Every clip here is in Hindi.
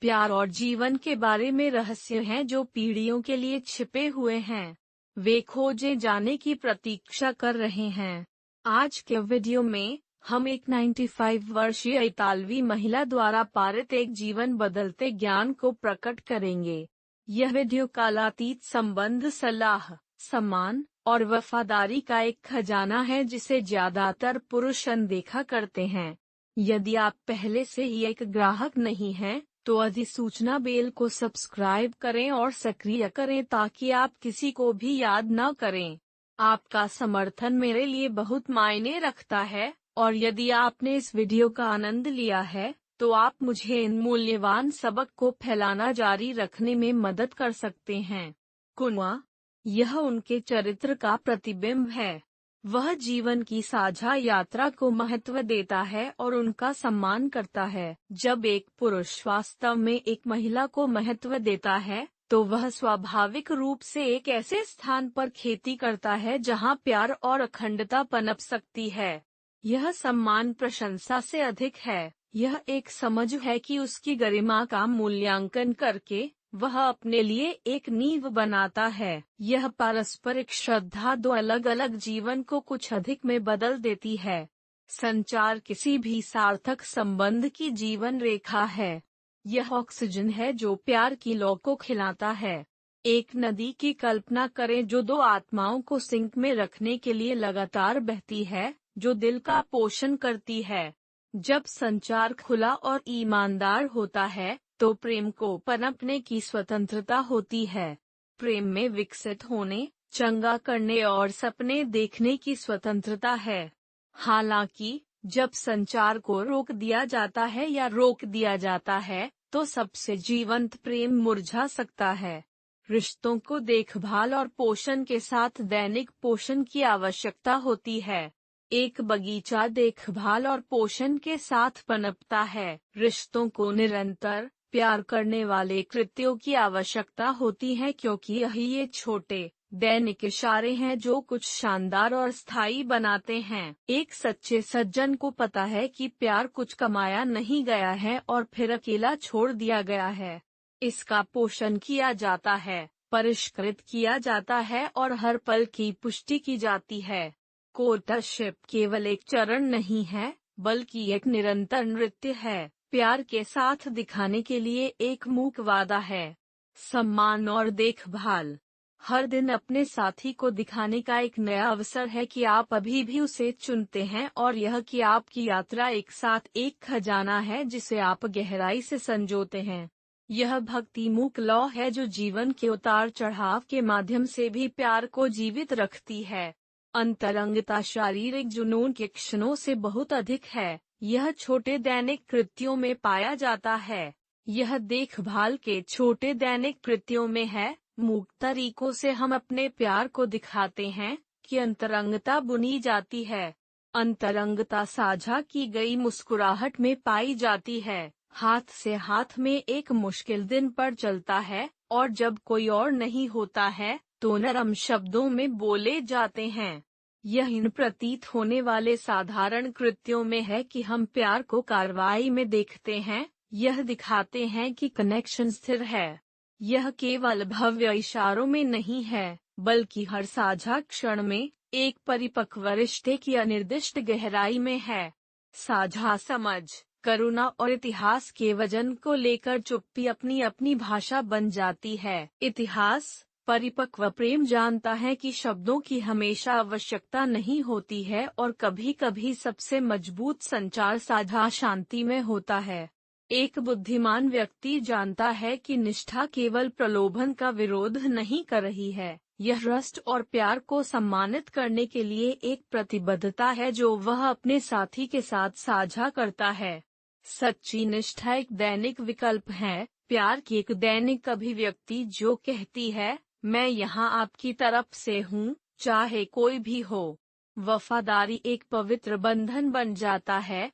प्यार और जीवन के बारे में रहस्य हैं जो पीढ़ियों के लिए छिपे हुए हैं। वे खोजे जाने की प्रतीक्षा कर रहे हैं। आज के वीडियो में हम एक 95 वर्षीय इतालवी महिला द्वारा पारित एक जीवन बदलते ज्ञान को प्रकट करेंगे। यह वीडियो कालातीत संबंध, सलाह, सम्मान और वफादारी का एक खजाना है जिसे ज्यादातर पुरुष अनदेखा करते हैं। यदि आप पहले से ही एक ग्राहक नहीं हैं, तो अधिसूचना बेल को सब्सक्राइब करें और सक्रिय करें ताकि आप किसी को भी याद न करें। आपका समर्थन मेरे लिए बहुत मायने रखता है, और यदि आपने इस वीडियो का आनंद लिया है, तो आप मुझे इन मूल्यवान सबक को फैलाना जारी रखने में मदद कर सकते हैं। कुनवा, यह उनके चरित्र का प्रतिबिंब है। वह जीवन की साझा यात्रा को महत्व देता है और उनका सम्मान करता है। जब एक पुरुष वास्तव में एक महिला को महत्व देता है, तो वह स्वाभाविक रूप से एक ऐसे स्थान पर खेती करता है जहां प्यार और अखंडता पनप सकती है। यह सम्मान प्रशंसा से अधिक है। यह एक समझ है कि उसकी गरिमा का मूल्यांकन करके वह अपने लिए एक नींव बनाता है। यह पारस्परिक श्रद्धा दो अलग अलग जीवन को कुछ अधिक में बदल देती है। संचार किसी भी सार्थक संबंध की जीवन रेखा है। यह ऑक्सीजन है जो प्यार की लौ को खिलाता है। एक नदी की कल्पना करें जो दो आत्माओं को सिंक में रखने के लिए लगातार बहती है, जो दिल का पोषण करती है। जब संचार खुला और ईमानदार होता है, तो प्रेम को पनपने की स्वतंत्रता होती है। प्रेम में विकसित होने, चंगा करने और सपने देखने की स्वतंत्रता है। हालांकि जब संचार को रोक दिया जाता है या रोक दिया जाता है, तो सबसे जीवंत प्रेम मुरझा सकता है। रिश्तों को देखभाल और पोषण के साथ दैनिक पोषण की आवश्यकता होती है। एक बगीचा देखभाल और पोषण के साथ पनपता है। रिश्तों को निरंतर प्यार करने वाले कृत्यों की आवश्यकता होती है, क्योंकि यही ये छोटे दैनिक इशारे हैं जो कुछ शानदार और स्थायी बनाते हैं। एक सच्चे सज्जन को पता है कि प्यार कुछ कमाया नहीं गया है और फिर अकेला छोड़ दिया गया है। इसका पोषण किया जाता है, परिष्कृत किया जाता है और हर पल की पुष्टि की जाती है। कोर्टशिप केवल एक चरण नहीं है, बल्कि एक निरंतर नृत्य है। प्यार के साथ दिखाने के लिए एक मूक वादा है। सम्मान और देखभाल, हर दिन अपने साथी को दिखाने का एक नया अवसर है कि आप अभी भी उसे चुनते हैं और यह कि आपकी यात्रा एक साथ एक खजाना है जिसे आप गहराई से संजोते हैं। यह भक्ति मूक लौ है जो जीवन के उतार चढ़ाव के माध्यम से भी प्यार को जीवित रखती है। अंतरंगता शारीरिक जुनून के क्षणों से बहुत अधिक है। यह छोटे दैनिक कृत्यों में पाया जाता है। यह देखभाल के छोटे दैनिक कृत्यों में है। मूक तरीकों से हम अपने प्यार को दिखाते हैं कि अंतरंगता बुनी जाती है। अंतरंगता साझा की गई मुस्कुराहट में पाई जाती है। हाथ से हाथ में एक मुश्किल दिन पर चलता है, और जब कोई और नहीं होता है, तो नरम शब्दों में बोले जाते हैं। यह इन प्रतीत होने वाले साधारण कृत्यों में है कि हम प्यार को कार्रवाई में देखते हैं। यह दिखाते हैं कि कनेक्शन स्थिर है। यह केवल भव्य इशारों में नहीं है, बल्कि हर साझा क्षण में एक परिपक्व रिश्ते की अनिर्दिष्ट गहराई में है। साझा समझ, करुणा और इतिहास के वजन को लेकर चुप्पी अपनी अपनी भाषा बन जाती है। इतिहास, परिपक्व प्रेम जानता है कि शब्दों की हमेशा आवश्यकता नहीं होती है और कभी कभी सबसे मजबूत संचार साझा शांति में होता है। एक बुद्धिमान व्यक्ति जानता है कि निष्ठा केवल प्रलोभन का विरोध नहीं कर रही है, यह ट्रस्ट और प्यार को सम्मानित करने के लिए एक प्रतिबद्धता है जो वह अपने साथी के साथ साझा करता है। सच्ची निष्ठा एक दैनिक विकल्प है, प्यार की एक दैनिक अभिव्यक्ति जो कहती है, मैं यहाँ आपकी तरफ से हूँ, चाहे कोई भी हो। वफादारी एक पवित्र बंधन बन जाता है।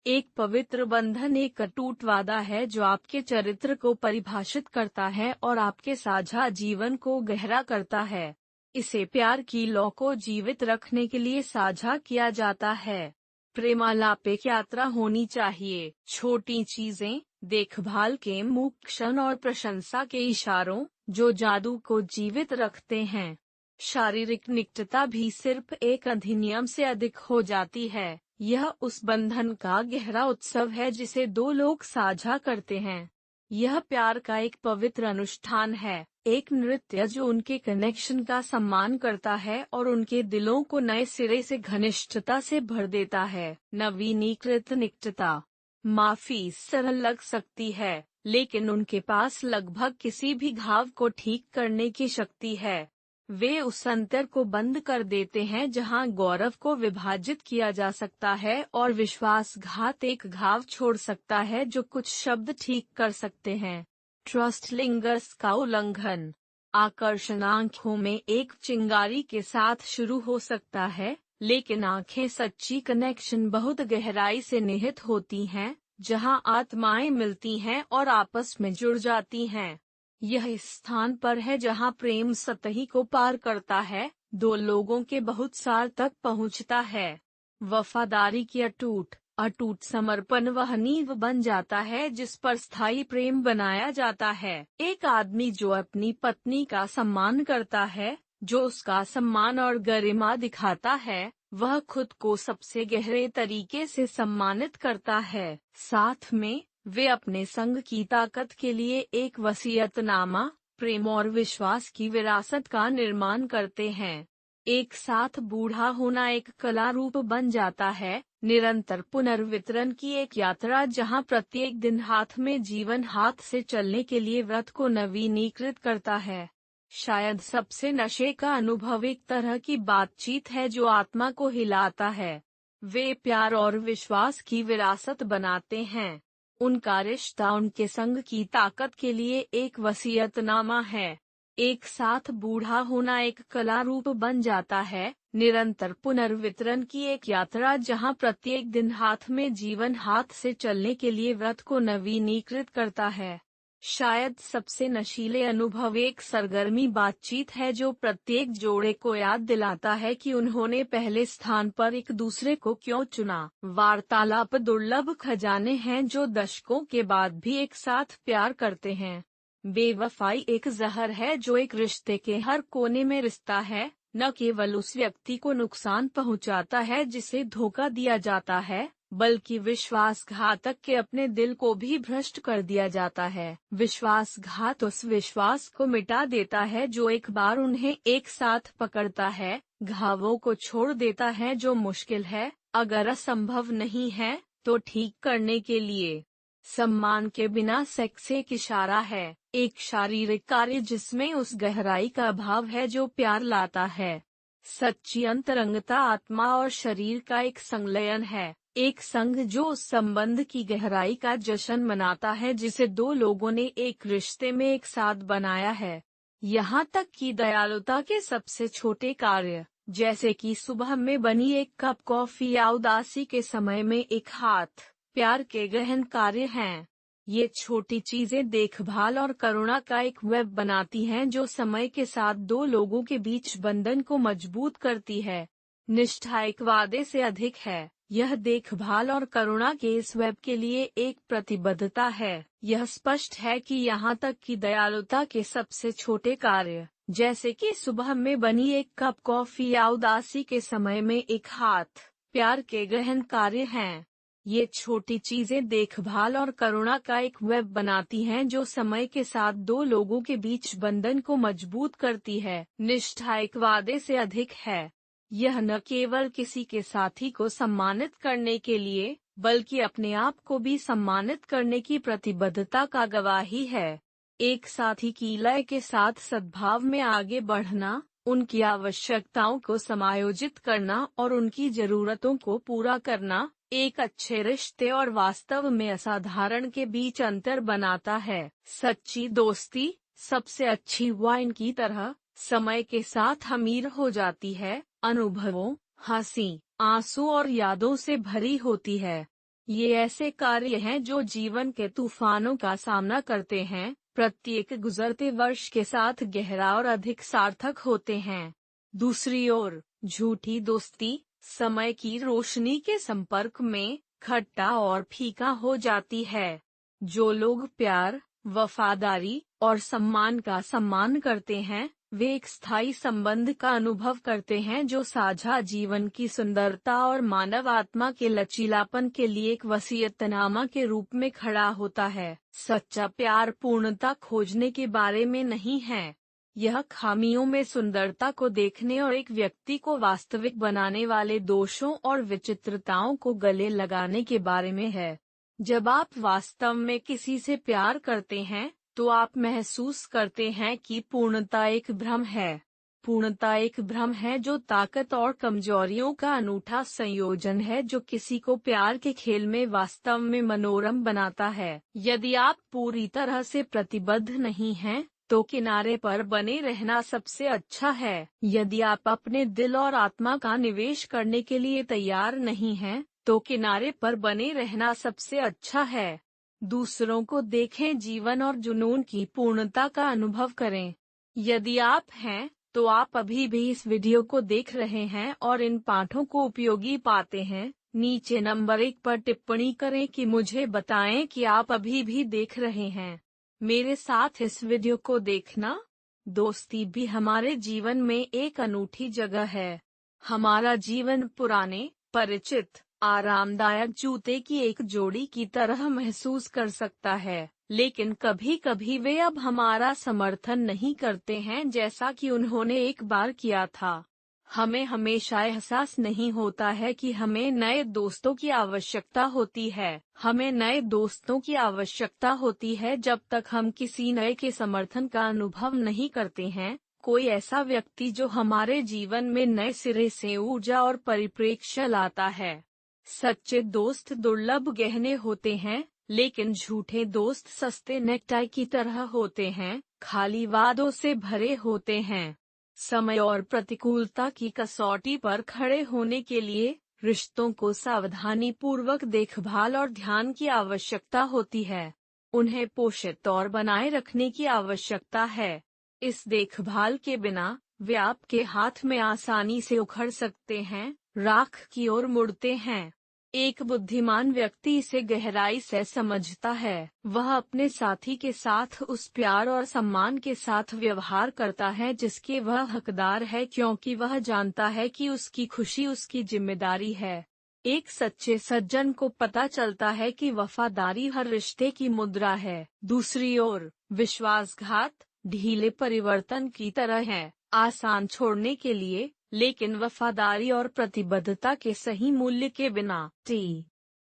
एक पवित्र बंधन एक अटूट वादा है जो आपके चरित्र को परिभाषित करता है और आपके साझा जीवन को गहरा करता है। इसे प्यार की लौ को जीवित रखने के लिए साझा किया जाता है। प्रेमालाप एक यात्रा होनी चाहिए। छोटी चीजें देखभाल के मोक्षण और प्रशंसा के इशारों जो जादू को जीवित रखते हैं। शारीरिक निकटता भी सिर्फ एक अधिनियम से अधिक हो जाती है। यह उस बंधन का गहरा उत्सव है जिसे दो लोग साझा करते हैं। यह प्यार का एक पवित्र अनुष्ठान है, एक नृत्य जो उनके कनेक्शन का सम्मान करता है और उनके दिलों को नए सिरे से घनिष्ठता से भर देता है। नवीनीकृत निकटता माफी सरल लग सकती है, लेकिन उनके पास लगभग किसी भी घाव को ठीक करने की शक्ति है। वे उस अंतर को बंद कर देते हैं जहां गौरव को विभाजित किया जा सकता है और विश्वासघात एक घाव छोड़ सकता है जो कुछ शब्द ठीक कर सकते हैं। ट्रस्ट लिंगर्स का उल्लंघन। आकर्षण आंखों में एक चिंगारी के साथ शुरू हो सकता है, लेकिन आंखें सच्ची कनेक्शन बहुत गहराई से निहित होती हैं, जहां आत्माएं मिलती हैं और आपस में जुड़ जाती हैं। यह इस स्थान पर है जहां प्रेम सतही को पार करता है, दो लोगों के बहुत साल तक पहुंचता है। वफादारी की अटूट अटूट समर्पण वह नींव बन जाता है जिस पर स्थायी प्रेम बनाया जाता है। एक आदमी जो अपनी पत्नी का सम्मान करता है, जो उसका सम्मान और गरिमा दिखाता है, वह खुद को सबसे गहरे तरीके से सम्मानित करता है। साथ में वे अपने संग की ताकत के लिए एक वसीयतनामा, प्रेम और विश्वास की विरासत का निर्माण करते हैं। एक साथ बूढ़ा होना एक कला रूप बन जाता है, निरंतर पुनर्वितरण की एक यात्रा जहां प्रत्येक दिन हाथ में जीवन हाथ से चलने के लिए व्रत को नवीनीकृत करता है। शायद सबसे नशे का अनुभव एक तरह की बातचीत है जो आत्मा को हिलाता है। वे प्यार और विश्वास की विरासत बनाते हैं। उनका रिश्ता उनके संग की ताकत के लिए एक वसीयतनामा है। एक साथ बूढ़ा होना एक कला रूप बन जाता है, निरंतर पुनर्वितरण की एक यात्रा जहां प्रत्येक दिन हाथ में जीवन हाथ से चलने के लिए व्रत को नवीनीकृत करता है। शायद सबसे नशीले अनुभव एक सरगर्मी बातचीत है जो प्रत्येक जोड़े को याद दिलाता है कि उन्होंने पहले स्थान पर एक दूसरे को क्यों चुना। वार्तालाप दुर्लभ खजाने हैं जो दशकों के बाद भी एक साथ प्यार करते हैं। बेवफाई एक जहर है जो एक रिश्ते के हर कोने में रिश्ता है, न केवल उस व्यक्ति को नुकसान पहुंचाता है जिसे धोखा दिया जाता है, बल्कि विश्वासघातक के अपने दिल को भी भ्रष्ट कर दिया जाता है। विश्वासघात उस विश्वास को मिटा देता है जो एक बार उन्हें एक साथ पकड़ता है, घावों को छोड़ देता है जो मुश्किल है, अगर असंभव नहीं है, तो ठीक करने के लिए। सम्मान के बिना सेक्स एक इशारा है, एक शारीरिक कार्य जिसमें उस गहराई का अभाव है जो प्यार लाता है। सच्ची अंतरंगता आत्मा और शरीर का एक संलयन है, एक संग जो उस संबंध की गहराई का जश्न मनाता है जिसे दो लोगों ने एक रिश्ते में एक साथ बनाया है। यहाँ तक कि दयालुता के सबसे छोटे कार्य, जैसे कि सुबह में बनी एक कप कॉफी या उदासी के समय में एक हाथ, प्यार के गहन कार्य हैं। ये छोटी चीजें देखभाल और करुणा का एक वेब बनाती हैं जो समय के साथ दो लोगों के बीच बंधन को मजबूत करती है। निष्ठा एक वादे से अधिक है। यह देखभाल और करुणा के इस वेब के लिए एक प्रतिबद्धता है। यह स्पष्ट है कि यहाँ तक कि दयालुता के सबसे छोटे कार्य, जैसे कि सुबह में बनी एक कप कॉफी या उदासी के समय में एक हाथ, प्यार के गहन कार्य हैं। ये छोटी चीजें देखभाल और करुणा का एक वेब बनाती हैं जो समय के साथ दो लोगों के बीच बंधन को मजबूत करती है। निष्ठा एक वादे से अधिक है। यह न केवल किसी के साथी को सम्मानित करने के लिए, बल्कि अपने आप को भी सम्मानित करने की प्रतिबद्धता का गवाही है। एक साथी की लय के साथ सद्भाव में आगे बढ़ना, उनकी आवश्यकताओं को समायोजित करना और उनकी जरूरतों को पूरा करना, एक अच्छे रिश्ते और वास्तव में असाधारण के बीच अंतर बनाता है। सच्ची दोस्ती, सबसे अच्छी वाइन की तरह, समय के साथ अमीर हो जाती है, अनुभवों, हंसी, आंसू और यादों से भरी होती है। ये ऐसे कार्य हैं जो जीवन के तूफानों का सामना करते हैं, प्रत्येक गुजरते वर्ष के साथ गहरा और अधिक सार्थक होते हैं। दूसरी ओर, झूठी दोस्ती, समय की रोशनी के संपर्क में खट्टा और फीका हो जाती है। जो लोग प्यार, वफादारी और सम्मान का सम्मान करते हैं, वे एक स्थायी संबंध का अनुभव करते हैं जो साझा जीवन की सुंदरता और मानव आत्मा के लचीलापन के लिए एक वसीयतनामा के रूप में खड़ा होता है। सच्चा प्यार पूर्णता खोजने के बारे में नहीं है। यह खामियों में सुंदरता को देखने और एक व्यक्ति को वास्तविक बनाने वाले दोषों और विचित्रताओं को गले लगाने के बारे में है। जब आप वास्तव में किसी से प्यार करते हैं, तो आप महसूस करते हैं कि पूर्णता एक भ्रम है। पूर्णता एक भ्रम है जो ताकत और कमजोरियों का अनूठा संयोजन है जो किसी को प्यार के खेल में वास्तव में मनोरम बनाता है। यदि आप पूरी तरह से प्रतिबद्ध नहीं हैं, तो किनारे पर बने रहना सबसे अच्छा है। यदि आप अपने दिल और आत्मा का निवेश करने के लिए तैयार नहीं हैं, तो किनारे पर बने रहना सबसे अच्छा है। दूसरों को देखें, जीवन और जुनून की पूर्णता का अनुभव करें। यदि आप हैं, तो आप अभी भी इस वीडियो को देख रहे हैं और इन पाठों को उपयोगी पाते हैं। नीचे नंबर 1 पर टिप्पणी करें कि मुझे बताएं कि आप अभी भी देख रहे हैं। मेरे साथ इस वीडियो को देखना। दोस्ती भी हमारे जीवन में एक अनूठी जगह है। हमारा जीवन पुराने, परिचित, आरामदायक जूते की एक जोड़ी की तरह महसूस कर सकता है, लेकिन कभी कभी वे अब हमारा समर्थन नहीं करते हैं जैसा कि उन्होंने एक बार किया था। हमें हमेशा एहसास नहीं होता है कि हमें नए दोस्तों की आवश्यकता होती है। हमें नए दोस्तों की आवश्यकता होती है जब तक हम किसी नए के समर्थन का अनुभव नहीं करते हैं। कोई ऐसा व्यक्ति जो हमारे जीवन में नए सिरे से ऊर्जा और परिप्रेक्ष्य लाता है। सच्चे दोस्त दुर्लभ गहने होते हैं, लेकिन झूठे दोस्त सस्ते नेकटाई की तरह होते हैं, खाली वादों से भरे होते हैं। समय और प्रतिकूलता की कसौटी पर खड़े होने के लिए रिश्तों को सावधानी पूर्वक देखभाल और ध्यान की आवश्यकता होती है। उन्हें पोषित और बनाए रखने की आवश्यकता है। इस देखभाल के बिना वे आपके हाथ में आसानी से उखड़ सकते हैं, राख की ओर मुड़ते हैं। एक बुद्धिमान व्यक्ति इसे गहराई से समझता है। वह अपने साथी के साथ उस प्यार और सम्मान के साथ व्यवहार करता है जिसके वह हकदार है, क्योंकि वह जानता है कि उसकी खुशी उसकी जिम्मेदारी है। एक सच्चे सज्जन को पता चलता है कि वफादारी हर रिश्ते की मुद्रा है। दूसरी ओर विश्वासघात ढीले परिवर्तन की तरह है, आसान छोड़ने के लिए, लेकिन वफादारी और प्रतिबद्धता के सही मूल्य के बिना।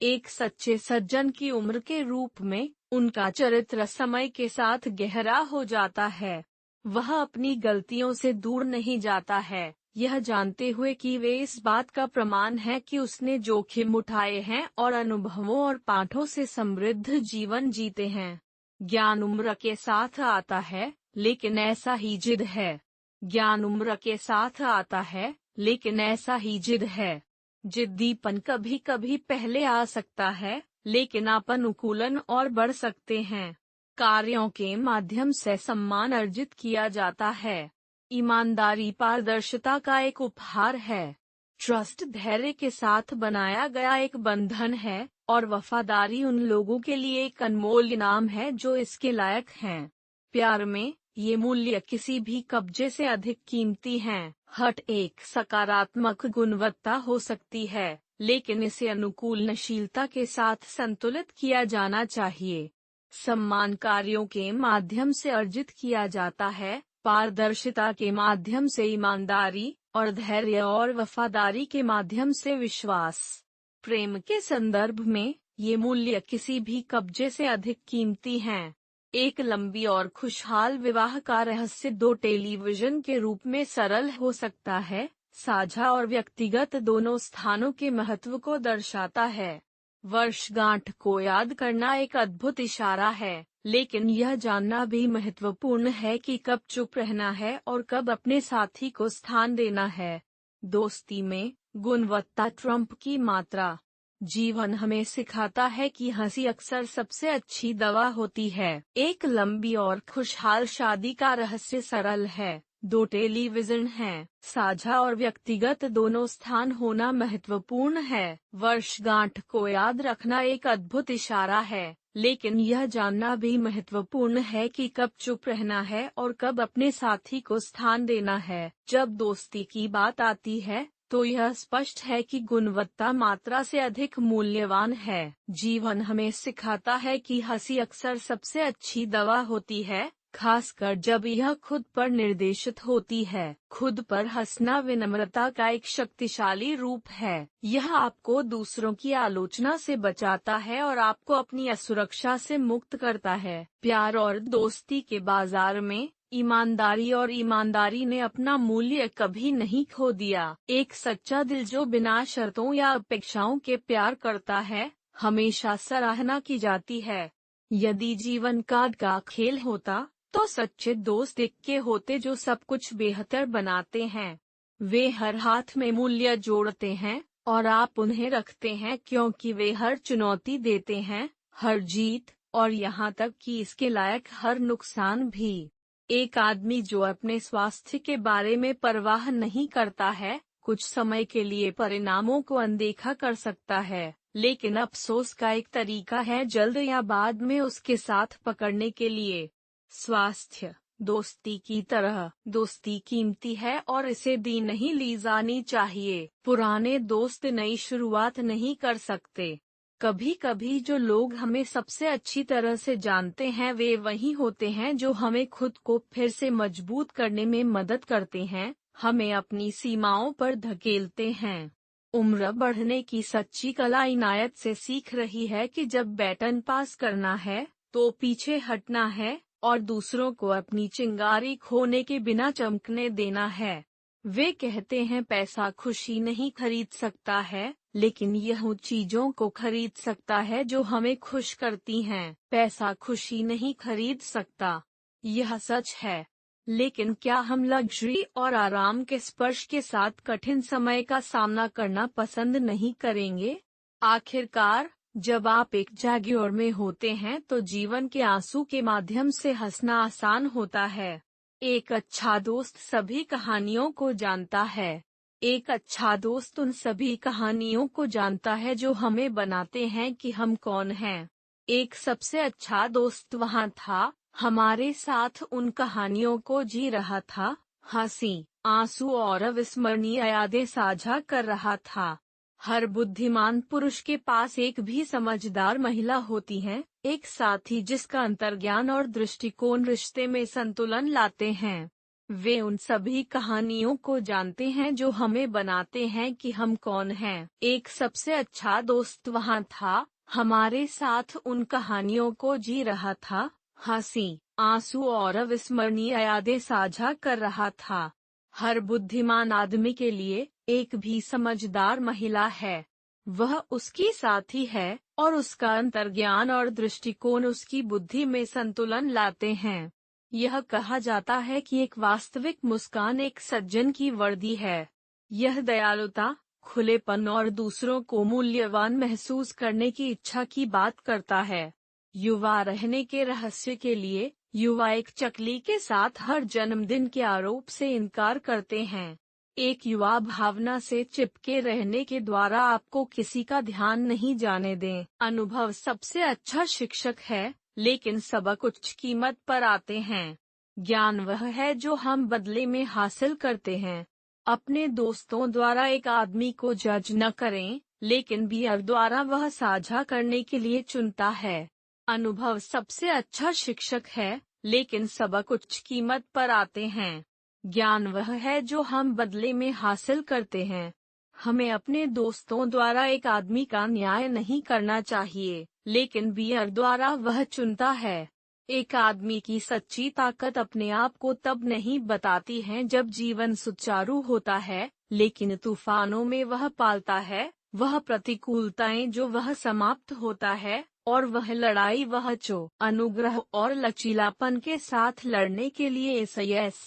एक सच्चे सज्जन की उम्र के रूप में उनका चरित्र समय के साथ गहरा हो जाता है। वह अपनी गलतियों से दूर नहीं जाता है, यह जानते हुए कि वे इस बात का प्रमाण है कि उसने जोखिम उठाए हैं और अनुभवों और पाठों से समृद्ध जीवन जीते हैं। ज्ञान उम्र के साथ आता है, लेकिन ऐसा ही जिद है। ज्ञान उम्र के साथ आता है, लेकिन ऐसा ही जिद है। जिद्दीपन कभी कभी पहले आ सकता है, लेकिन आप अनुकूलन और बढ़ सकते हैं। कार्यों के माध्यम से सम्मान अर्जित किया जाता है। ईमानदारी पारदर्शिता का एक उपहार है। ट्रस्ट धैर्य के साथ बनाया गया एक बंधन है, और वफादारी उन लोगों के लिए एक अनमोल इनाम है जो इसके लायक हैं। प्यार में ये मूल्य किसी भी कब्जे से अधिक कीमती हैं। हट एक सकारात्मक गुणवत्ता हो सकती है, लेकिन इसे अनुकूलनशीलता के साथ संतुलित किया जाना चाहिए। सम्मान कार्यों के माध्यम से अर्जित किया जाता है, पारदर्शिता के माध्यम से ईमानदारी, और धैर्य और वफादारी के माध्यम से विश्वास। प्रेम के संदर्भ में ये मूल्य किसी भी कब्जे से अधिक कीमती हैं। एक लंबी और खुशहाल विवाह का रहस्य 2 टेलीविजन के रूप में सरल हो सकता है, साझा और व्यक्तिगत दोनों स्थानों के महत्व को दर्शाता है। वर्षगांठ को याद करना एक अद्भुत इशारा है, लेकिन यह जानना भी महत्वपूर्ण है कि कब चुप रहना है और कब अपने साथी को स्थान देना है। दोस्ती में गुणवत्ता ट्रम्प की मात्रा। जीवन हमें सिखाता है कि हंसी अक्सर सबसे अच्छी दवा होती है। एक लंबी और खुशहाल शादी का रहस्य सरल है। 2 टेलीविजन हैं, साझा और व्यक्तिगत दोनों स्थान होना महत्वपूर्ण है। वर्षगांठ को याद रखना एक अद्भुत इशारा है, लेकिन यह जानना भी महत्वपूर्ण है कि कब चुप रहना है और कब अपने साथी को स्थान देना है। जब दोस्ती की बात आती है तो यह स्पष्ट है कि गुणवत्ता मात्रा से अधिक मूल्यवान है। जीवन हमें सिखाता है कि हंसी अक्सर सबसे अच्छी दवा होती है, खासकर जब यह खुद पर निर्देशित होती है। खुद पर हंसना विनम्रता का एक शक्तिशाली रूप है। यह आपको दूसरों की आलोचना से बचाता है और आपको अपनी असुरक्षा से मुक्त करता है। प्यार और दोस्ती के बाजार में ईमानदारी ने अपना मूल्य कभी नहीं खो दिया। एक सच्चा दिल जो बिना शर्तों या अपेक्षाओं के प्यार करता है, हमेशा सराहना की जाती है। यदि जीवन का खेल होता तो सच्चे दोस्त के होते जो सब कुछ बेहतर बनाते हैं। वे हर हाथ में मूल्य जोड़ते हैं और आप उन्हें रखते हैं क्योंकि वे हर चुनौती देते हैं, हर जीत और यहाँ तक कि इसके लायक हर नुकसान भी। एक आदमी जो अपने स्वास्थ्य के बारे में परवाह नहीं करता है, कुछ समय के लिए परिणामों को अनदेखा कर सकता है, लेकिन अफसोस का एक तरीका है जल्द या बाद में उसके साथ पकड़ने के लिए। स्वास्थ्य दोस्ती की तरह, दोस्ती कीमती है और इसे दी नहीं ली जानी चाहिए। पुराने दोस्त नई शुरुआत नहीं कर सकते। कभी कभी जो लोग हमें सबसे अच्छी तरह से जानते हैं वे वही होते हैं जो हमें खुद को फिर से मजबूत करने में मदद करते हैं, हमें अपनी सीमाओं पर धकेलते हैं। उम्र बढ़ने की सच्ची कला इनायत से सीख रही है कि जब बैटन पास करना है तो पीछे हटना है और दूसरों को अपनी चिंगारी खोने के बिना चमकने देना है। वे कहते हैं पैसा खुशी नहीं खरीद सकता है, लेकिन यह उन चीजों को खरीद सकता है जो हमें खुश करती हैं। पैसा खुशी नहीं खरीद सकता, यह सच है। लेकिन क्या हम लग्जरी और आराम के स्पर्श के साथ कठिन समय का सामना करना पसंद नहीं करेंगे? आखिरकार, जब आप एक जाग्योर में होते हैं तो जीवन के आंसू के माध्यम से हंसना आसान होता है। एक अच्छा दोस्त सभी कहानियों को जानता है। एक अच्छा दोस्त उन सभी कहानियों को जानता है जो हमें बनाते हैं कि हम कौन हैं। एक सबसे अच्छा दोस्त वहाँ था, हमारे साथ उन कहानियों को जी रहा था, हंसी, आंसू और अविस्मरणीय यादें साझा कर रहा था। हर बुद्धिमान पुरुष के पास एक भी समझदार महिला होती है, एक साथी जिसका अंतर्ज्ञान और दृष्टिकोण रिश्ते में संतुलन लाते हैं। वे उन सभी कहानियों को जानते हैं जो हमें बनाते हैं कि हम कौन हैं। एक सबसे अच्छा दोस्त वहाँ था, हमारे साथ उन कहानियों को जी रहा था, हंसी, आंसू और अविस्मरणीय यादें साझा कर रहा था। हर बुद्धिमान आदमी के लिए एक भी समझदार महिला है। वह उसकी साथी है और उसका अंतर्ज्ञान और दृष्टिकोण उसकी बुद्धि में संतुलन लाते हैं। यह कहा जाता है कि एक वास्तविक मुस्कान एक सज्जन की वर्दी है। यह दयालुता, खुलेपन और दूसरों को मूल्यवान महसूस करने की इच्छा की बात करता है। युवा रहने के रहस्य के लिए युवा एक चकली के साथ हर जन्मदिन के आरोप से इनकार करते हैं। एक युवा भावना से चिपके रहने के द्वारा आपको किसी का ध्यान नहीं जाने दें। अनुभव सबसे अच्छा शिक्षक है, लेकिन सबक उच्च कीमत पर आते हैं। ज्ञान वह है जो हम बदले में हासिल करते हैं। अपने दोस्तों द्वारा एक आदमी को जज न करें, लेकिन बियर द्वारा वह साझा करने के लिए चुनता है। अनुभव सबसे अच्छा शिक्षक है, लेकिन सबक उच्च कीमत पर आते हैं। ज्ञान वह है जो हम बदले में हासिल करते हैं। हमें अपने दोस्तों द्वारा एक आदमी का न्याय नहीं करना चाहिए, लेकिन बियर द्वारा वह चुनता है। एक आदमी की सच्ची ताकत अपने आप को तब नहीं बताती है जब जीवन सुचारू होता है, लेकिन तूफानों में वह पालता है, वह प्रतिकूलताएं जो वह समाप्त होता है, और वह लड़ाई वह जो अनुग्रह और लचीलापन के साथ लड़ने के लिए यस।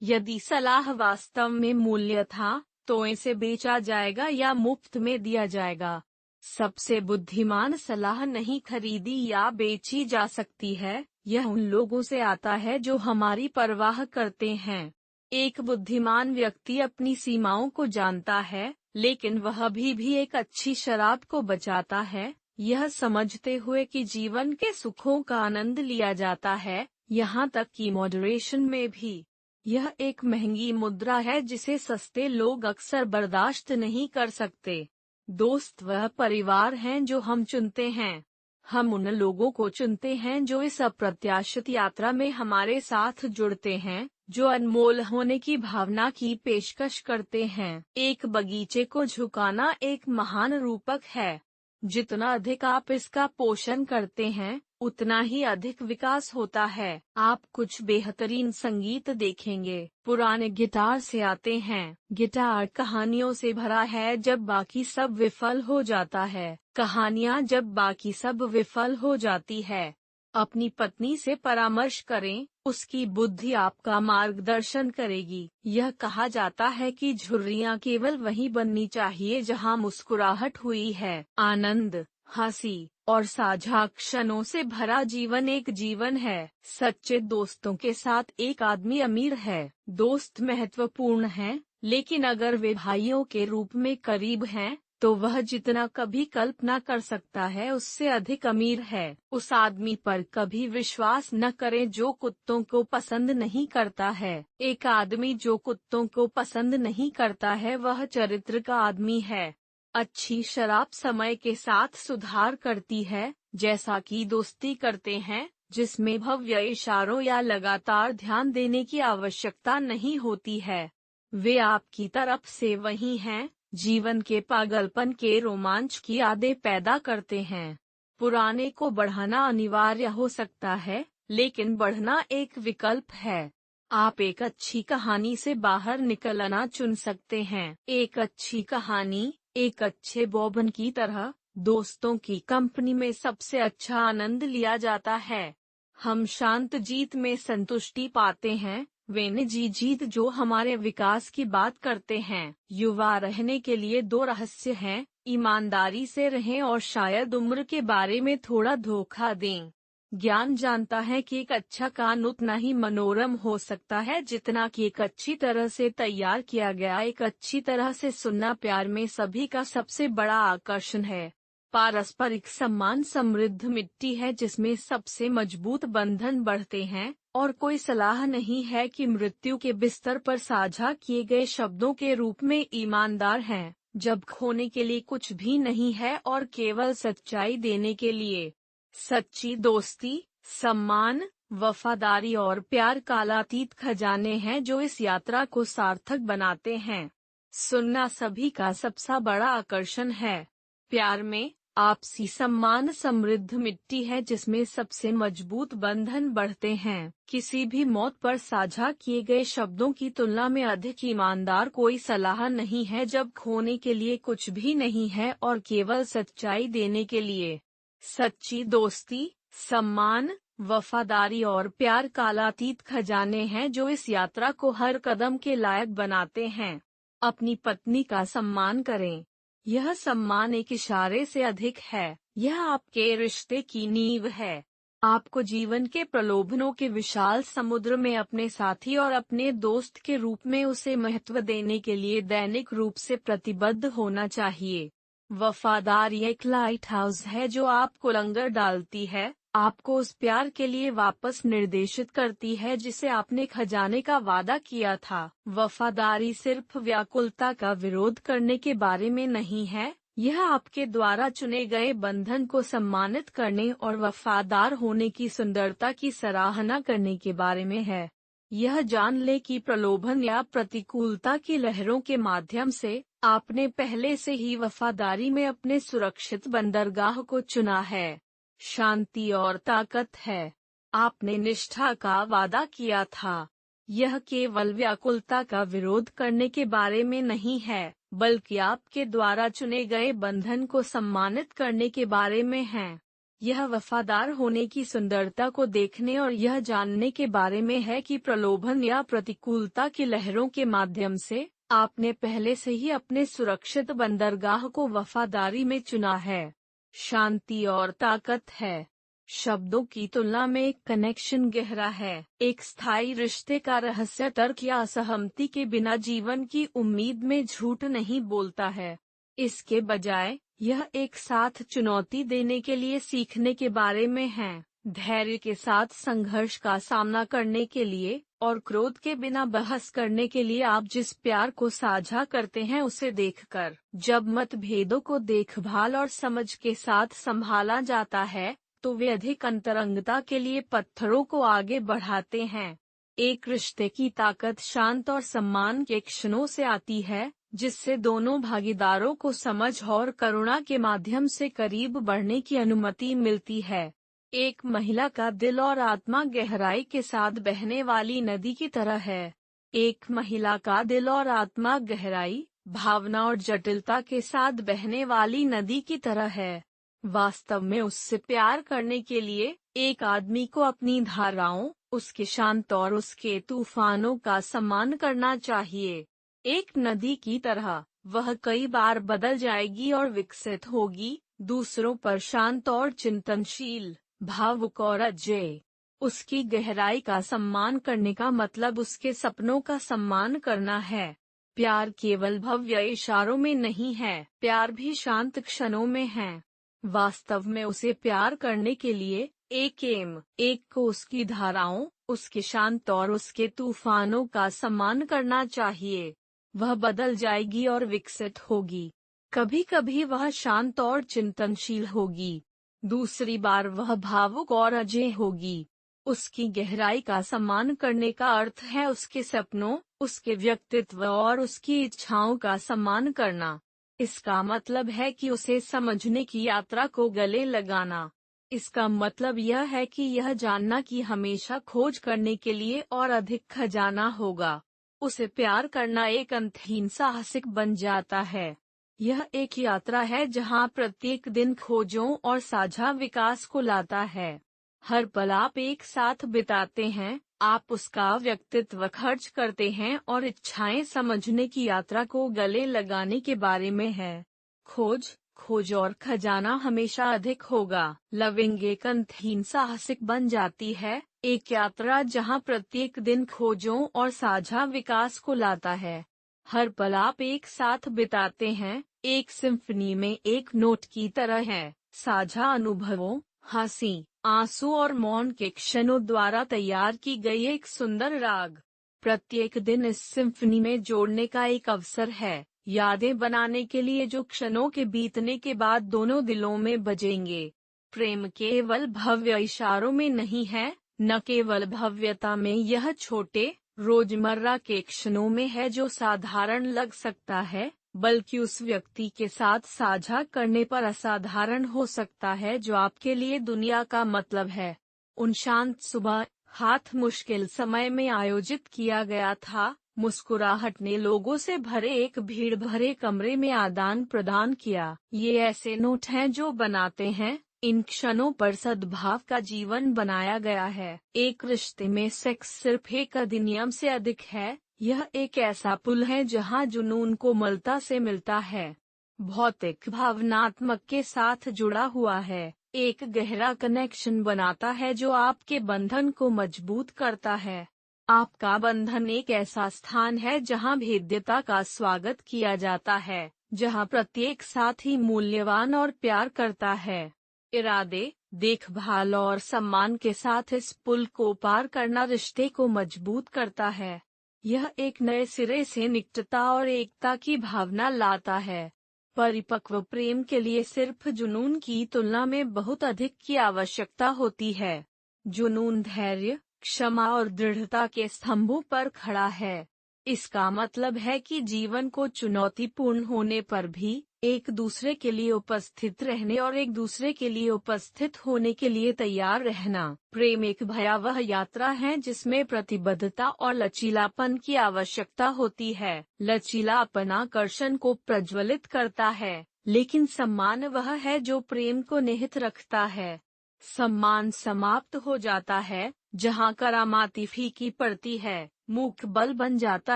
यदि सलाह वास्तव में मूल्य था, तो इसे बेचा जाएगा या मुफ्त में दिया जाएगा। सबसे बुद्धिमान सलाह नहीं खरीदी या बेची जा सकती है, यह उन लोगों से आता है जो हमारी परवाह करते हैं। एक बुद्धिमान व्यक्ति अपनी सीमाओं को जानता है, लेकिन वह अभी भी एक अच्छी शराब को बचाता है, यह समझते हुए कि जीवन के सुखों का आनंद लिया जाता है, यहाँ तक कि मॉडरेशन में भी। यह एक महंगी मुद्रा है जिसे सस्ते लोग अक्सर बर्दाश्त नहीं कर सकते। दोस्त वह परिवार हैं जो हम चुनते हैं। हम उन लोगों को चुनते हैं जो इस अप्रत्याशित यात्रा में हमारे साथ जुड़ते हैं, जो अनमोल होने की भावना की पेशकश करते हैं। एक बगीचे को झुकाना एक महान रूपक है। जितना अधिक आप इसका पोषण करते हैं, उतना ही अधिक विकास होता है। आप कुछ बेहतरीन संगीत देखेंगे। पुराने गिटार से आते हैं। गिटार कहानियों से भरा है जब बाकी सब विफल हो जाता है। कहानियाँ जब बाकी सब विफल हो जाती है। अपनी पत्नी से परामर्श करें, उसकी बुद्धि आपका मार्गदर्शन करेगी। यह कहा जाता है कि झुर्रियाँ केवल वहीं बननी चाहिए जहाँ मुस्कुराहट हुई है। आनंद, हंसी और साझा क्षणों से भरा जीवन एक जीवन है। सच्चे दोस्तों के साथ एक आदमी अमीर है। दोस्त महत्वपूर्ण हैं, लेकिन अगर वे भाइयों के रूप में करीब हैं, तो वह जितना कभी कल्पना कर सकता है उससे अधिक अमीर है। उस आदमी पर कभी विश्वास न करें जो कुत्तों को पसंद नहीं करता है। एक आदमी जो कुत्तों को पसंद नहीं करता है वह चरित्र का आदमी है। अच्छी शराब समय के साथ सुधार करती है, जैसा कि दोस्ती करते हैं, जिसमें भव्य इशारों या लगातार ध्यान देने की आवश्यकता नहीं होती है। वे आपकी तरफ से वही हैं, जीवन के पागलपन के रोमांच की यादें पैदा करते हैं। पुराने को बढ़ाना अनिवार्य हो सकता है, लेकिन बढ़ना एक विकल्प है। आप एक अच्छी कहानी से बाहर निकलना चुन सकते हैं। एक अच्छी कहानी, एक अच्छे बौबन की तरह, दोस्तों की कंपनी में सबसे अच्छा आनंद लिया जाता है। हम शांत जीत में संतुष्टि पाते हैं, वे निजी जीत जो हमारे विकास की बात करते हैं। युवा रहने के लिए 2 रहस्य हैं, ईमानदारी से रहें और शायद उम्र के बारे में थोड़ा धोखा दें। ज्ञान जानता है कि एक अच्छा कान उतना ही मनोरम हो सकता है जितना कि एक अच्छी तरह से तैयार किया गया एक अच्छी तरह से सुनना प्यार में सभी का सबसे बड़ा आकर्षण है। पारस्परिक सम्मान समृद्ध मिट्टी है जिसमें सबसे मजबूत बंधन बढ़ते हैं, और कोई सलाह नहीं है कि मृत्यु के बिस्तर पर साझा किए गए शब्दों के रूप में ईमानदार हैं, जब खोने के लिए कुछ भी नहीं है और केवल सच्चाई देने के लिए। सच्ची दोस्ती, सम्मान, वफादारी और प्यार कालातीत खजाने हैं जो इस यात्रा को सार्थक बनाते हैं। सुनना सभी का सबसे बड़ा आकर्षण है। प्यार में आपसी सम्मान समृद्ध मिट्टी है जिसमें सबसे मजबूत बंधन बढ़ते हैं। किसी भी मौत पर साझा किए गए शब्दों की तुलना में अधिक ईमानदार कोई सलाह नहीं है जब खोने के लिए कुछ भी नहीं है और केवल सच्चाई देने के लिए। सच्ची दोस्ती, सम्मान, वफादारी और प्यार कालातीत खजाने हैं जो इस यात्रा को हर कदम के लायक बनाते हैं। अपनी पत्नी का सम्मान करें। यह सम्मान एक इशारे से अधिक है, यह आपके रिश्ते की नींव है। आपको जीवन के प्रलोभनों के विशाल समुद्र में अपने साथी और अपने दोस्त के रूप में उसे महत्व देने के लिए दैनिक रूप से प्रतिबद्ध होना चाहिए। वफादारी एक लाइट हाउस है जो आपको लंगर डालती है, आपको उस प्यार के लिए वापस निर्देशित करती है जिसे आपने खजाने का वादा किया था। वफादारी सिर्फ व्याकुलता का विरोध करने के बारे में नहीं है, यह आपके द्वारा चुने गए बंधन को सम्मानित करने और वफादार होने की सुंदरता की सराहना करने के बारे में है। यह जान ले कि प्रलोभन या प्रतिकूलता की लहरों के माध्यम से आपने पहले से ही वफादारी में अपने सुरक्षित बंदरगाह को चुना है। शांति और ताकत है। आपने निष्ठा का वादा किया था। यह केवल व्याकुलता का विरोध करने के बारे में नहीं है, बल्कि आपके द्वारा चुने गए बंधन को सम्मानित करने के बारे में है। यह वफादार होने की सुंदरता को देखने और यह जानने के बारे में है कि प्रलोभन या प्रतिकूलता की लहरों के माध्यम से आपने पहले से ही अपने सुरक्षित बंदरगाह को वफादारी में चुना है। शांति और ताकत है। शब्दों की तुलना में एक कनेक्शन गहरा है। एक स्थायी रिश्ते का रहस्य तर्क या असहमति के बिना जीवन की उम्मीद में झूठ नहीं बोलता है। इसके बजाय यह एक साथ चुनौती देने के लिए सीखने के बारे में है, धैर्य के साथ संघर्ष का सामना करने के लिए और क्रोध के बिना बहस करने के लिए आप जिस प्यार को साझा करते हैं उसे देखकर। जब मतभेदों को देखभाल और समझ के साथ संभाला जाता है तो वे अधिक अंतरंगता के लिए पत्थरों को आगे बढ़ाते हैं। एक रिश्ते की ताकत शांत और सम्मान के क्षणों से आती है, जिससे दोनों भागीदारों को समझ और करुणा के माध्यम से करीब बढ़ने की अनुमति मिलती है। एक महिला का दिल और आत्मा गहराई के साथ बहने वाली नदी की तरह है। एक महिला का दिल और आत्मा गहराई, भावना और जटिलता के साथ बहने वाली नदी की तरह है। वास्तव में उससे प्यार करने के लिए एक आदमी को अपनी धाराओं, उसके शांत और उसके तूफानों का सम्मान करना चाहिए। एक नदी की तरह वह कई बार बदल जाएगी और विकसित होगी, दूसरों पर शांत और चिंतनशील, भावुक और अजेय। उसकी गहराई का सम्मान करने का मतलब उसके सपनों का सम्मान करना है। प्यार केवल भव्य इशारों में नहीं है, प्यार भी शांत क्षणों में है। वास्तव में उसे प्यार करने के लिए एक को उसकी धाराओं, उसके शांत और उसके तूफानों का सम्मान करना चाहिए। वह बदल जाएगी और विकसित होगी। कभी कभी वह शांत और चिंतनशील होगी, दूसरी बार वह भावुक और अजेय होगी। उसकी गहराई का सम्मान करने का अर्थ है उसके सपनों, उसके व्यक्तित्व और उसकी इच्छाओं का सम्मान करना। इसका मतलब है कि उसे समझने की यात्रा को गले लगाना। इसका मतलब यह है कि यह जानना कि हमेशा खोज करने के लिए और अधिक खजाना होगा। उसे प्यार करना एक अंतहीन साहसिक बन जाता है। यह एक यात्रा है जहां प्रत्येक दिन खोजों और साझा विकास को लाता है। हर पल आप एक साथ बिताते हैं, आप उसका व्यक्तित्व खर्च करते हैं और इच्छाएं समझने की यात्रा को गले लगाने के बारे में है। खोज और खजाना हमेशा अधिक होगा। लविंग एक अंतहीन साहसिक बन जाती है, एक यात्रा जहां प्रत्येक दिन खोजों और साझा विकास को लाता है। हर पल आप एक साथ बिताते हैं, एक सिम्फनी में एक नोट की तरह है, साझा अनुभवों, हंसी, आंसू और मौन के क्षणों द्वारा तैयार की गई एक सुंदर राग। प्रत्येक दिन इस सिम्फनी में जोड़ने का एक अवसर है, यादें बनाने के लिए जो क्षणों के बीतने के बाद दोनों दिलों में बजेंगे। प्रेम केवल भव्य इशारों में नहीं है, न केवल भव्यता में, यह छोटे रोजमर्रा के क्षणों में है जो साधारण लग सकता है, बल्कि उस व्यक्ति के साथ साझा करने पर असाधारण हो सकता है जो आपके लिए दुनिया का मतलब है। उन शांत सुबह, हाथ मुश्किल समय में आयोजित किया गया था, मुस्कुराहट ने लोगों से भरे एक भीड़ भरे कमरे में आदान प्रदान किया। ये ऐसे नोट हैं जो बनाते हैं, इन क्षणों पर सद्भाव का जीवन बनाया गया है। एक रिश्ते में सेक्स सिर्फ एक अधिनियम से अधिक है, यह एक ऐसा पुल है जहां जुनून कोमलता से मिलता है, भौतिक भावनात्मक के साथ जुड़ा हुआ है, एक गहरा कनेक्शन बनाता है जो आपके बंधन को मजबूत करता है। आपका बंधन एक ऐसा स्थान है जहां भेद्यता का स्वागत किया जाता है, जहां प्रत्येक साथी मूल्यवान और प्यार करता है। इरादे, देखभाल और सम्मान के साथ इस पुल को पार करना रिश्ते को मजबूत करता है। यह एक नए सिरे से निकटता और एकता की भावना लाता है। परिपक्व प्रेम के लिए सिर्फ जुनून की तुलना में बहुत अधिक की आवश्यकता होती है। जुनून धैर्य, क्षमा और दृढ़ता के स्तंभों पर खड़ा है। इसका मतलब है कि जीवन को चुनौतीपूर्ण होने पर भी एक दूसरे के लिए उपस्थित रहने और एक दूसरे के लिए उपस्थित होने के लिए तैयार रहना। प्रेम एक भयावह यात्रा है जिसमें प्रतिबद्धता और लचीलापन की आवश्यकता होती है। लचीलापन आकर्षण को प्रज्वलित करता है, लेकिन सम्मान वह है जो प्रेम को निहित रखता है। सम्मान समाप्त हो जाता है जहां करामाती फीकी पड़ती है, मूक बल बन जाता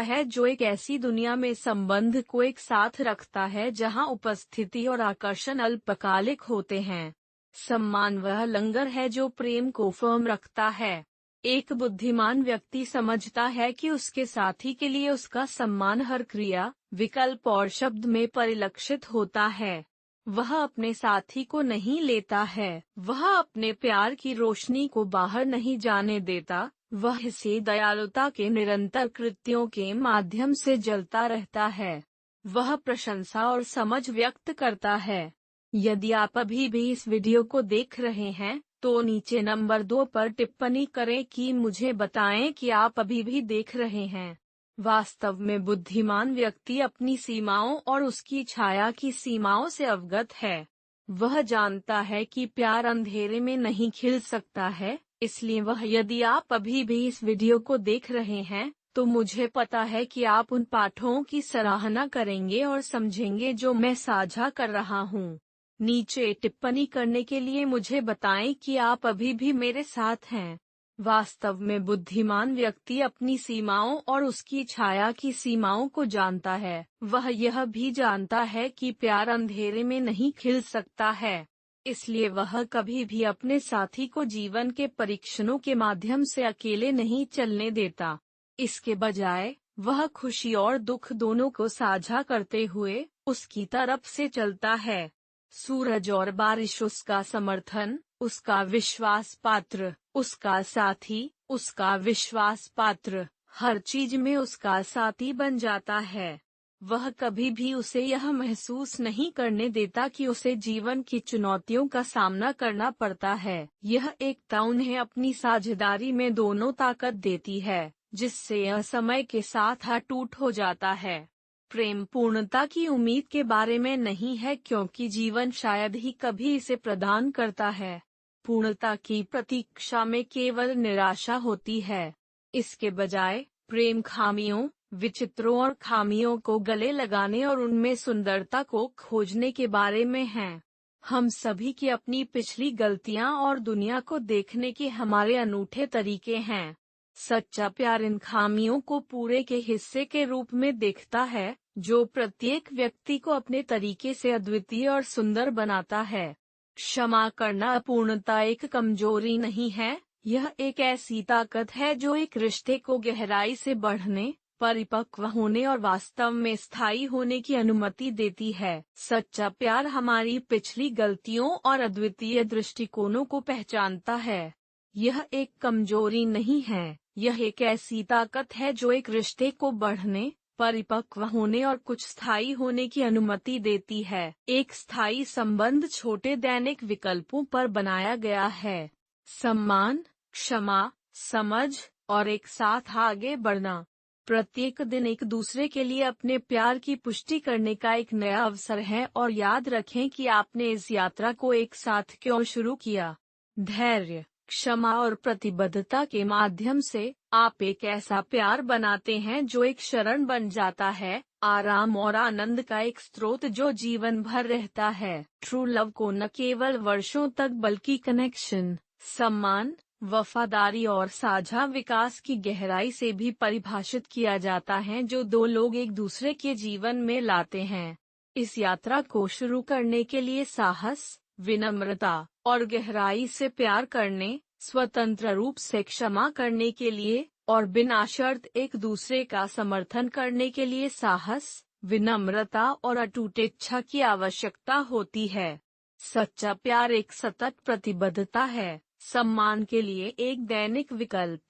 है जो एक ऐसी दुनिया में संबंध को एक साथ रखता है जहां उपस्थिति और आकर्षण अल्पकालिक होते हैं। सम्मान वह लंगर है जो प्रेम को फर्म रखता है। एक बुद्धिमान व्यक्ति समझता है कि उसके साथी के लिए उसका सम्मान हर क्रिया, विकल्प और शब्द में परिलक्षित होता है। वह अपने साथी को नहीं लेता है, वह अपने प्यार की रोशनी को बाहर नहीं जाने देता, वह इसे दयालुता के निरंतर कृत्यों के माध्यम से जलता रहता है। वह प्रशंसा और समझ व्यक्त करता है। यदि आप अभी भी इस वीडियो को देख रहे हैं, तो नीचे नंबर 2 पर टिप्पणी करें कि मुझे बताएं कि आप अभी भी देख रहे हैं। वास्तव में बुद्धिमान व्यक्ति अपनी सीमाओं और उसकी छाया की सीमाओं से अवगत है। वह जानता है कि प्यार अंधेरे में नहीं खिल सकता है, इसलिए यदि आप अभी भी इस वीडियो को देख रहे हैं, तो मुझे पता है कि आप उन पाठों की सराहना करेंगे और समझेंगे जो मैं साझा कर रहा हूँ। नीचे टिप्पणी करने के लिए मुझे बताएं कि आप अभी भी मेरे साथ हैं। वास्तव में बुद्धिमान व्यक्ति अपनी सीमाओं और उसकी छाया की सीमाओं को जानता है। वह यह भी जानता है कि प्यार अंधेरे में नहीं खिल सकता है, इसलिए वह कभी भी अपने साथी को जीवन के परीक्षणों के माध्यम से अकेले नहीं चलने देता। इसके बजाय वह खुशी और दुख दोनों को साझा करते हुए उसकी तरफ से चलता है। सूरज और बारिश उसका समर्थन, उसका विश्वास पात्र, उसका साथी, उसका विश्वास पात्र, हर चीज में उसका साथी बन जाता है। वह कभी भी उसे यह महसूस नहीं करने देता कि उसे जीवन की चुनौतियों का सामना करना पड़ता है। यह एकता उन्हें अपनी साझेदारी में दोनों ताकत देती है, जिससे यह समय के साथ अटूट हो जाता है। प्रेम पूर्णता की उम्मीद के बारे में नहीं है, क्योंकि जीवन शायद ही कभी इसे प्रदान करता है। पूर्णता की प्रतीक्षा में केवल निराशा होती है। इसके बजाय प्रेम खामियों, विचित्रों और खामियों को गले लगाने और उनमें सुंदरता को खोजने के बारे में है। हम सभी की अपनी पिछली गलतियां और दुनिया को देखने के हमारे अनूठे तरीके हैं। सच्चा प्यार इन खामियों को पूरे के हिस्से के रूप में देखता है, जो प्रत्येक व्यक्ति को अपने तरीके से अद्वितीय और सुंदर बनाता है। क्षमा करना अपूर्णता एक कमजोरी नहीं है, यह एक ऐसी ताकत है जो एक रिश्ते को गहराई से बढ़ने, परिपक्व होने और वास्तव में स्थायी होने की अनुमति देती है। सच्चा प्यार हमारी पिछली गलतियों और अद्वितीय दृष्टिकोणों को पहचानता है। यह एक कमजोरी नहीं है, यह एक ऐसी ताकत है जो एक रिश्ते को बढ़ने, परिपक्व होने और कुछ स्थायी होने की अनुमति देती है। एक स्थायी संबंध छोटे दैनिक विकल्पों पर बनाया गया है: सम्मान, क्षमा, समझ और एक साथ आगे बढ़ना। प्रत्येक दिन एक दूसरे के लिए अपने प्यार की पुष्टि करने का एक नया अवसर है, और याद रखें कि आपने इस यात्रा को एक साथ क्यों शुरू किया। धैर्य, क्षमा और प्रतिबद्धता के माध्यम से आप एक ऐसा प्यार बनाते हैं जो एक शरण बन जाता है, आराम और आनंद का एक स्रोत जो जीवन भर रहता है। ट्रू लव को न केवल वर्षों तक बल्कि कनेक्शन, सम्मान, वफादारी और साझा विकास की गहराई से भी परिभाषित किया जाता है, जो दो लोग एक दूसरे के जीवन में लाते हैं। इस यात्रा को शुरू करने के लिए साहस, विनम्रता और गहराई से प्यार करने, स्वतंत्र रूप से क्षमा करने के लिए और बिना शर्त एक दूसरे का समर्थन करने के लिए साहस, विनम्रता और अटूट इच्छा की आवश्यकता होती है। सच्चा प्यार एक सतत प्रतिबद्धता है, सम्मान के लिए एक दैनिक विकल्प।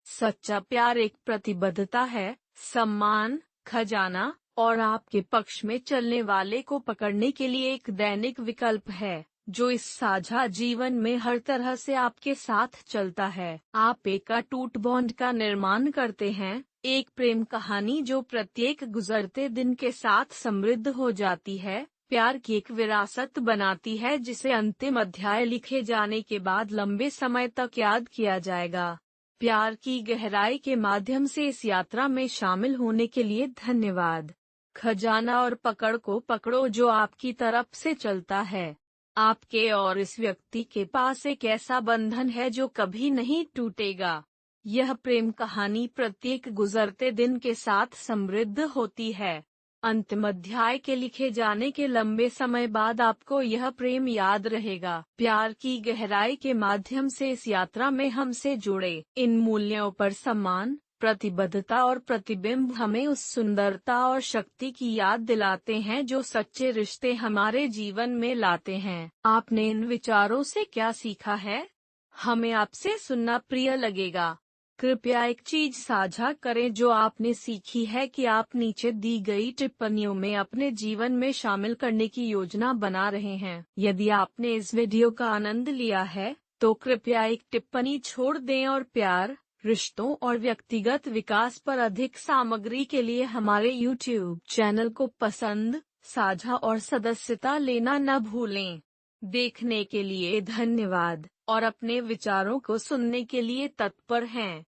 सच्चा प्यार एक प्रतिबद्धता है, सम्मान, खजाना और आपके पक्ष में चलने वाले को पकड़ने के लिए एक दैनिक विकल्प है, जो इस साझा जीवन में हर तरह से आपके साथ चलता है। आप एक अटूट बॉन्ड का निर्माण करते हैं, एक प्रेम कहानी जो प्रत्येक गुजरते दिन के साथ समृद्ध हो जाती है, प्यार की एक विरासत बनाती है जिसे अंतिम अध्याय लिखे जाने के बाद लंबे समय तक याद किया जाएगा। प्यार की गहराई के माध्यम से इस यात्रा में शामिल होने के लिए धन्यवाद। खजाना और पकड़ को पकड़ो जो आपकी तरफ से चलता है। आपके और इस व्यक्ति के पास एक ऐसा बंधन है जो कभी नहीं टूटेगा। यह प्रेम कहानी प्रत्येक गुजरते दिन के साथ समृद्ध होती है। अंतिम अध्याय के लिखे जाने के लंबे समय बाद आपको यह प्रेम याद रहेगा। प्यार की गहराई के माध्यम से इस यात्रा में हमसे जुड़े इन मूल्यों पर सम्मान, प्रतिबद्धता और प्रतिबिंब हमें उस सुंदरता और शक्ति की याद दिलाते हैं जो सच्चे रिश्ते हमारे जीवन में लाते हैं। आपने इन विचारों से क्या सीखा है? हमें आपसे सुनना प्रिय लगेगा। कृपया एक चीज साझा करें जो आपने सीखी है कि आप नीचे दी गई टिप्पणियों में अपने जीवन में शामिल करने की योजना बना रहे हैं। यदि आपने इस वीडियो का आनंद लिया है तो कृपया एक टिप्पणी छोड़ दें और प्यार, रिश्तों और व्यक्तिगत विकास पर अधिक सामग्री के लिए हमारे YouTube चैनल को पसंद, साझा और सदस्यता लेना न भूलें। देखने के लिए धन्यवाद और अपने विचारों को सुनने के लिए तत्पर हैं।